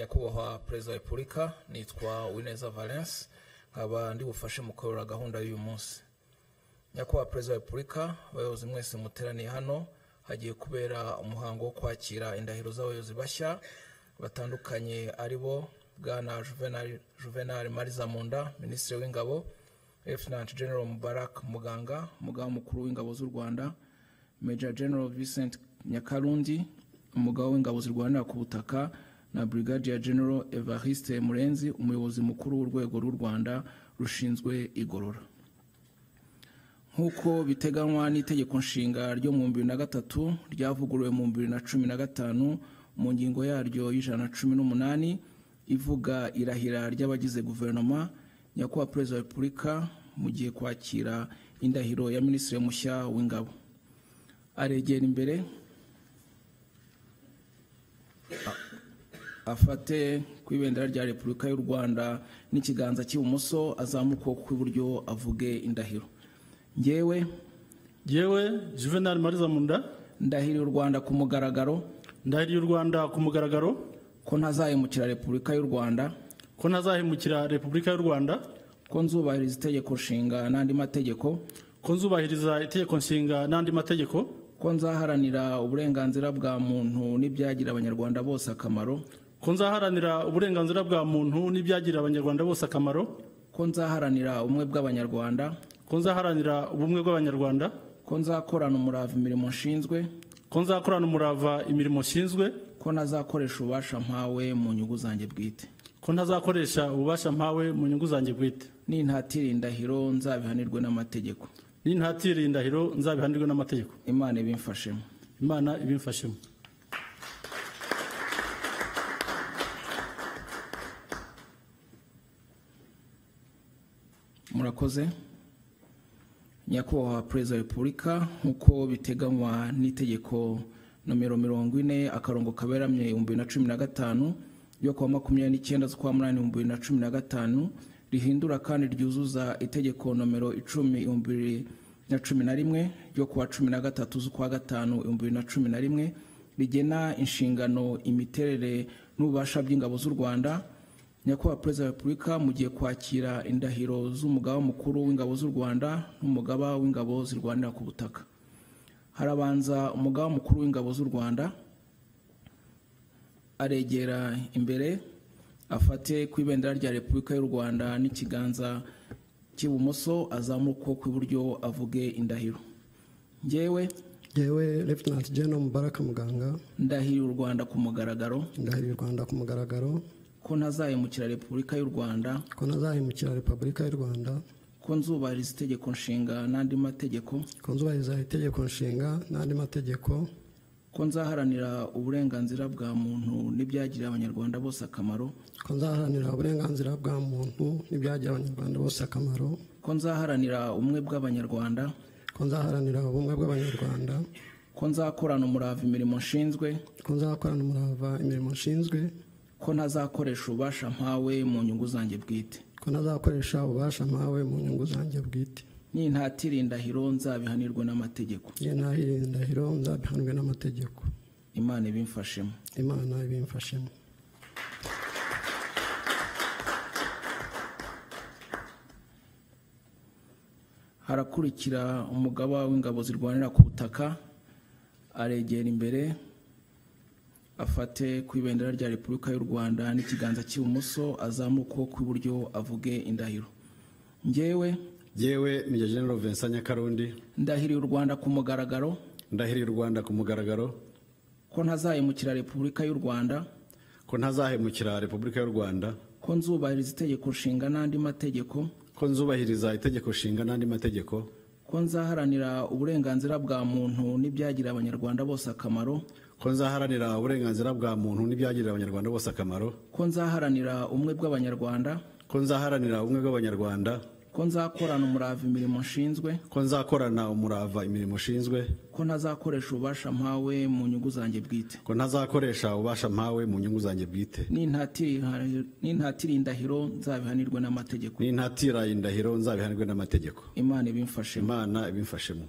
nyakubahwa Perezida wa Repubulika, nitwa Uwineza Valence, nkaba ndi bufashe mu korora gahunda y'uyu munsi. Nyakubahwa Perezida wa Repubulika, abayobozi mwese muteraniye hano, hagiye kubera umuhango wo kwakira indahiro z'abayobozi bashya batandukanye, aribo Bwana Juvenal Marizamunda, Minisitiri w'Ingabo, Lieutenant General Mubarak Muganga, Umugaba Mukuru w'Ingabo z'u Rwanda, Major General Vincent Nyakarundi, Umugaba w'Ingabo z'u Rwanda ku butaka, na Brigadier General Evariste Murenzi, Umuyobozi Mukuru w'Urwego rw'u Rwanda rushinzwe igorora. Nkuko biteganywa n'itegeko nshinga ryo mu 2003 ryavuguruwe mu 2015 mu ngingo yaryo y'118 ivuga irahira ry'abagize guverinoma, nyakubahwa Perezida wa Repubulika mugiye kwakira indahiro ya Minisitiri mushya w'Ingabo. Aregera imbere afate ku ibendera rya Repubulika y'u Rwanda n'ikiganza cy'ibumoso, azamuka kw'iburyo avuge indahiro. Ngewe Juvenal Marizamunda ndahiriye u Rwanda ku mugaragaro, ndahiriye u Rwanda ku mugaragaro ko ntazahemukira Repubulika y'u Rwanda, ko ntazahemukira Repubulika y'u Rwanda, ko nzubahiriza itegeko nshinga n'andi mategeko, ko nzubahiriza itegeko nshinga n'andi mategeko, ko nzaharanira uburenganzira bwa muntu n'ibyagira abanyarwanda bose akamaro, ko nzaharanira uburenganzira bwa muntu n'ibyagira abanyarwanda bose akamaro, ko nzaharanira ubumwe bw'abanyarwanda, ko nzaharanira ubumwe bw'abanyarwanda, ko nzakorana umurava imirimo nshinzwe, ko nzakorana umurava imirimo nshinzwe, ko ntazakoresha ububasha mpawe mu nyungu zanjye bwite, ko ntazakoresha ububasha mpawe mu nyungu zanjye bwite, nintatira indahiro nzabihanirwe n'amategeko, nintatira indahiro nzabihanirwe n'amategeko. Imana ibimfashemo. Imana ibimfashemo. Murakoze. Nyakubahwa Perezida wa Repubulika, nkuko biteganywa n'itegeko nomero 40 akarongo kaberamye 2015 yo kuwa 29 z'ukwa 8 2015 rihindura kandi ryuzuza itegeko nomero 10 2011 yo kuwa 13 z'ukwa 5 2011 rigena inshingano, imiterere n'ububasha by'ingabo z'u Rwanda. Nyakubahwa Perezida wa Repubulika mugiye kwakira indahiro z'umugaba mukuru w'ingabo z'u Rwanda n'umugaba w'ingabo zirwanira ku butaka. Harabanza umugaba mukuru w'ingabo z'u Rwanda, aregera imbere afate ku ibendera rya Repubulika y'u Rwanda n'ikiganza cy'ibumoso, azamuka kw'iburyo avuge indahiro. Ngewe Lieutenant General Mubarak Muganga ndahiriye u Rwanda ku mugaragaro, ndahiriye u Rwanda ku mugaragaro ko ntazahemukira Repubulika y'u Rwanda, ko ntazahemukira Repubulika y'u Rwanda, ko nzubahiriza itegeko nshinga n'andi mategeko, ko nzubahiriza itegeko nshinga n'andi mategeko, ko nzaharanira uburenganzira bwa muntu n'ibyagirira abanyarwanda bose akamaro, ko nzaharanira uburenganzira bwa muntu n'ibyagirira abanyarwanda bose akamaro, ko nzaharanira ubumwe bw'abanyarwanda, ko nzaharanira ubumwe bw'abanyarwanda, ko nzakorana umurava imirimo nshinzwe, ko nzakorana umurava imirimo nshinzwe, ko ntazakoresha ububasha mpawe mu nyungu zanjye bwite, ko ntazakoresha ububasha mpawe mu nyungu zanjye bwite, nintatira indahiro nzabihanirwe n'amategeko, nintatira indahiro nzabihanirwe n'amategeko. Imana ibimfashemo. Imana ibimfashemo. Harakurikira umugaba w'ingabo zirwanira ku butaka, aregera imbere afate ku ibendera rya Repubulika y'u Rwanda n'ikiganza cy'ibumoso, azamuka kw'iburyo avuge indahiro. Ngewe Major General Vincent Nyakarundi ndahiriye u Rwanda ku mugaragaro, ndahiriye u Rwanda ku mugaragaro, ko ntazahemukira Repubulika y'u Rwanda, ko ntazahemukira Repubulika y'u Rwanda, ko nzubahiriza itegeko nshinga n'andi mategeko, ko nzubahiriza itegeko nshinga n'andi mategeko, ko nzaharanira uburenganzira bwa muntu n'ibyagirira abanyarwanda bose akamaro, ko nzaharanira uburenganzira bwa muntu n'ibyagirira abanyarwanda bose akamaro, ko nzaharanira ubumwe bw'abanyarwanda, ko nzaharanira ubumwe bw'abanyarwanda, ko nzakorana umurava imirimo nshinzwe, ko nzakorana umurava imirimo nshinzwe, ko ntazakoresha ububasha mpawe mu nyungu zanjye bwite, ko ntazakoresha ububasha mpawe mu nyungu zanjye bwite, nintatira indahiro nzabihanirwe n'amategeko, nintatira indahiro nzabihanirwe n'amategeko. Imana ibimfashemo. Imana ibimfashemo.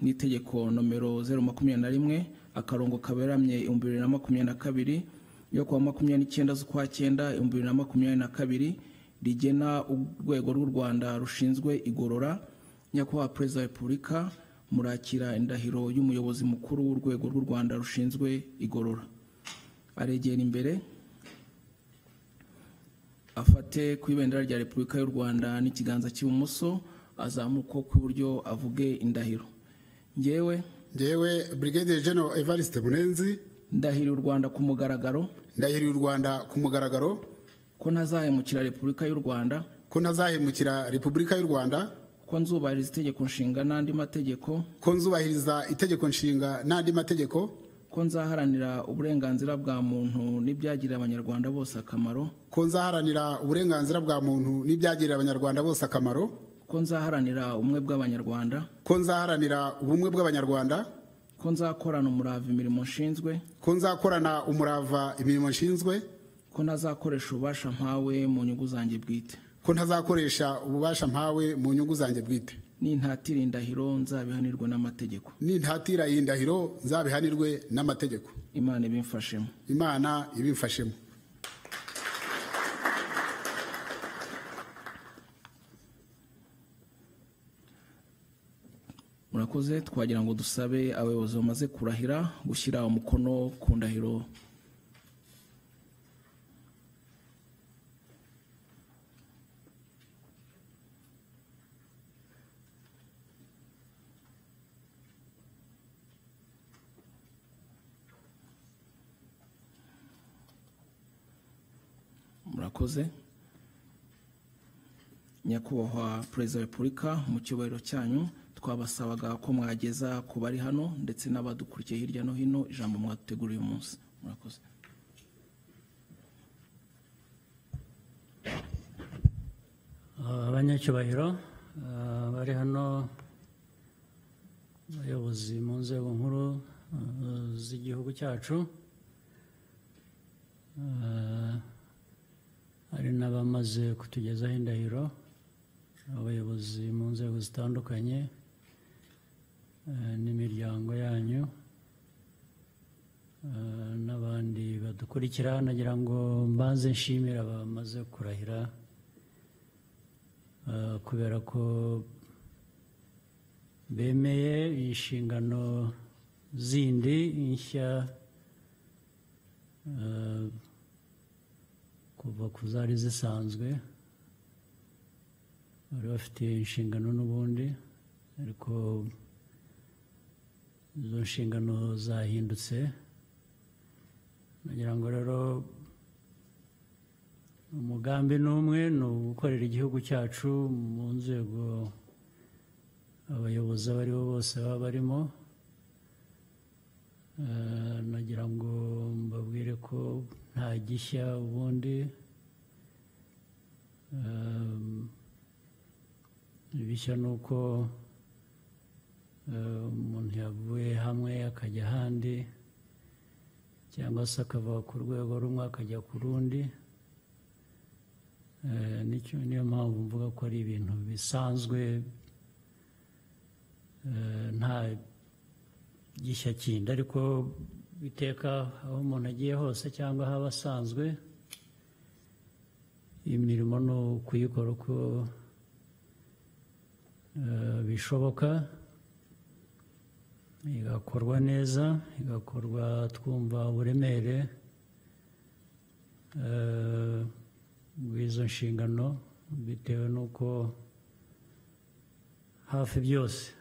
n'itegeko nomero 021 akarongo kaberamye 2022 yo kuwa 29 z'ukwa 9 2022 rigena urwego rw'u Rwanda rushinzwe igorora. Nyakubahwa Perezida wa Repubulika, murakira indahiro y'umuyobozi mukuru w'urwego rw'u Rwanda rushinzwe igorora. Aregera imbere afate ku ibendera rya Repubulika y'u Rwanda n'ikiganza cy'ibumoso, azamuka ku buryo avuge indahiro. Njyewe Brigadier General Evariste Munenzi ndahiriye u Rwanda ku mugaragaro ko ntazahemukira Repubulika y'u Rwanda ko nzubahiriza itegeko nshinga n'andi mategeko ko nzaharanira uburenganzira bwa muntu n'ibyagirira abanyarwanda bose akamaro ko nzaharanira ubumwe bw'abanyarwanda ko nzakorana umurava imirimo nshinzwe ko ntazakoresha ububasha mpawe mu nyungu zanjye bwite nintatira indahiro nzabihanirwe n'amategeko. Imana ibimfashemo. Murakoze. Twagira ngo dusabe abayobozi bamaze kurahira gushyira umukono ku ndahiro. Murakoze. Nyakubahwa Perezida wa Repubulika, mu cyubahiro cyanyu twabasabaga ko mwageza ku bari hano ndetse n'abadukurikiye hirya no hino ijambo mwaduteguriye uyu munsi. Murakoze. Abanyacyubahiro bari hano, abayobozi mu nzego nkuru z'igihugu cyacu, hari n'abamaze kutugezaho indahiro, abayobozi mu nzego zitandukanye n'imiryango yanyu, n'abandi badukurikira. Nagira ngo mbanze nshimire abamaze kurahira kubera ko bemeye inshingano zindi nshya kuva ku zari zisanzwe. Bari bafite inshingano n'ubundi, ariko izo nshingano zahindutse. Nagira ngo rero umugambi n'umwe ni ugukorera igihugu cyacu mu nzego abayobozi abo ari bo bose baba barimo. Nagira ngo mbabwire ko nta gishya ubundi. Ibishya ni uko umuntu yavuye hamwe akajya ahandi, cyangwa se akava ku rwego rumwe akajya ku rundi. Niyo mpamvu mvuga ko ari ibintu bisanzwe, nta gishya kindi. Ariko biteka aho umuntu agiye hose cyangwa aho aba asanzwe, imirimo ni ukuyikora uko bishoboka, igakorwa neza, igakorwa twumva uburemere bw'izo nshingano, bitewe n'uko hafi byose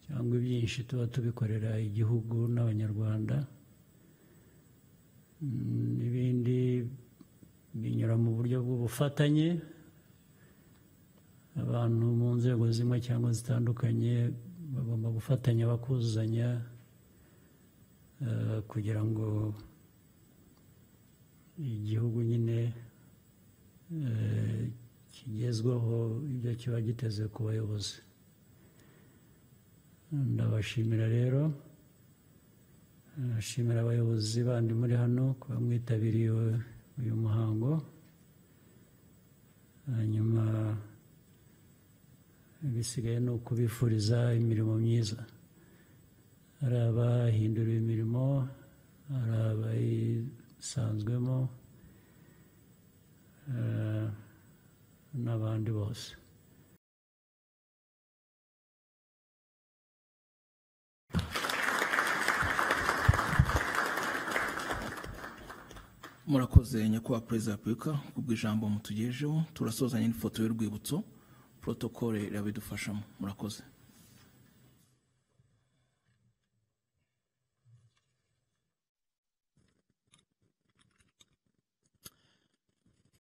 cyangwa ibyinshi tuba tubikorera igihugu n'abanyarwanda. Ibindi binyura mu buryo bw'ubufatanye, abantu mu nzego zimwe cyangwa zitandukanye bagomba gufatanya, bakuzuzanya kugira ngo igihugu nyine kigezweho ibyo kiba giteze ku bayobozi. Ndabashimira rero, ndashimira abayobozi bandi muri hano kuba mwitabiriye uyu muhango. Hanyuma ibisigaye ni ukubifuriza imirimo myiza. hari abahinduriwe imirimo, hari abayisanzwemo n'abandi bose. murakoze nyakubahwa perezida wa repubulika kubw'ijambo mutugejeho. turasozanya n'ifoto y'urwibutso protokole irabidufashamo. murakoze.